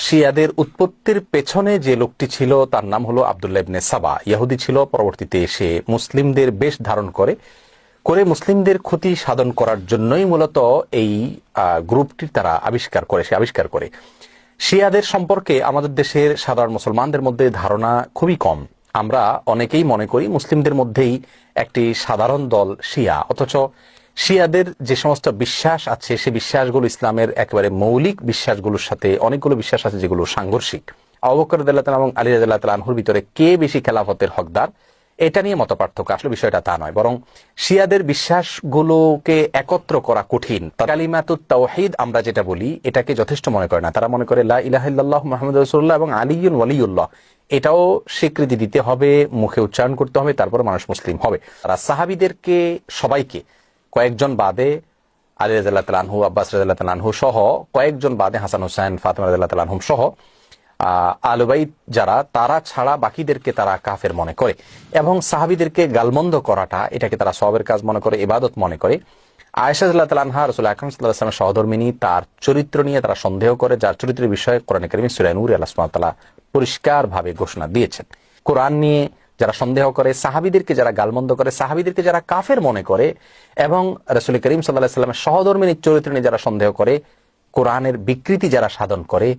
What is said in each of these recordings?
শিয়াদের উৎপত্তির পেছনে যে লোকটি ছিল তার নাম হলো আব্দুল্লাহ ইবনে সাবা। ইহুদি ছিল, পরবর্তীতে এসে মুসলিমদের বেশ ধারণ করে মুসলিমদের ক্ষতি সাধন করার জন্যই মূলত এই গ্রুপটি তারা আবিষ্কার করে। শিয়াদের সম্পর্কে আমাদের দেশের সাধারণ মুসলমানদের মধ্যে ধারণা খুবই কম। আমরা অনেকেই মনে করি মুসলিমদের মধ্যেই একটি সাধারণ দল শিয়া, অথচ শিয়াদের যে সমস্ত বিশ্বাস আছে সে বিশ্বাসগুলো ইসলামের একেবারে মৌলিক বিশ্বাসগুলোর সাথে অনেকগুলো বিশ্বাস আছে যেগুলো সাংঘর্ষিক। আবু বকর রাদিয়াল্লাহু তাআলা এবং আলী রাদিয়াল্লাহু তাআলা আনহুর ভিতরে কে বেশি খেলাফতের হকদার এটা নিয়ে মতপার্থক্য, আসলে বিষয়টা তা নয়, বরং শিয়াদের বিশ্বাসগুলোকে একত্র করা কঠিন। কালিমাতুত তাওহীদ আমরা যেটা বলি এটাকে যথেষ্ট মনে করে না। তারা মনে করে লা ইলাহা ইল্লাল্লাহ মুহাম্মাদুর রাসূলুল্লাহ এবং আলীউন ওয়ালিউল্লাহ এটাও স্বীকৃতি দিতে হবে, মুখে উচ্চারণ করতে হবে, তারপর মানুষ মুসলিম হবে। তারা সাহাবীদেরকে সবাইকে, কয়েকজন বাদে আলী রাদিয়াল্লাহু তাআলা আনহু, আব্বাস রাদিয়াল্লাহু তাআলা আনহু সহ কয়েকজন বাদে, হাসান হুসাইন, ফাতিমা রাদিয়াল্লাহু তাআলা আনহুম সহ আহলে বাইত যারা, তারা ছাড়া বাকিদেরকে তারা কাফের মনে করে এবং সাহাবীদেরকে গালমন্দ করাটা এটাকে তারা সওয়াবের কাজ মনে করে, ইবাদত মনে করে। আয়েশা রাদিয়াল্লাহু তাআলা আনহা রাসূল আকরাম সাল্লাল্লাহু আলাইহি ওয়াসাল্লামের সহধর্মিণী, তার চরিত্র নিয়ে তারা সন্দেহ করে, যার চরিত্রের বিষয়ে কোরআন কারীমে সূরা নূরে আল্লাহ সুবহানাহু ওয়া তাআলা পরিষ্কারভাবে ঘোষণা দিয়েছেন। কোরআন নিয়ে যারা সন্দেহ করে, সাহাবীদেরকে যারা গালমন্দ করে, সাহাবীদেরকে যারা কাফের মনে করে এবং রাসূল করিম সাল্লাল্লাহু আলাইহি ওয়াসাল্লামের সহধর্মিণীর চরিত্র নিয়ে যারা সন্দেহ করে, কোরআনের বিকৃতি যারা সাধন করে,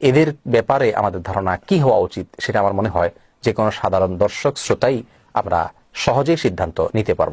এদের ব্যাপারে আমাদের ধারণা কি হওয়া উচিত সেটা আমার মনে হয় যে কোনো সাধারণ দর্শক শ্রোতাই আমরা সহজেই সিদ্ধান্ত নিতে পারব।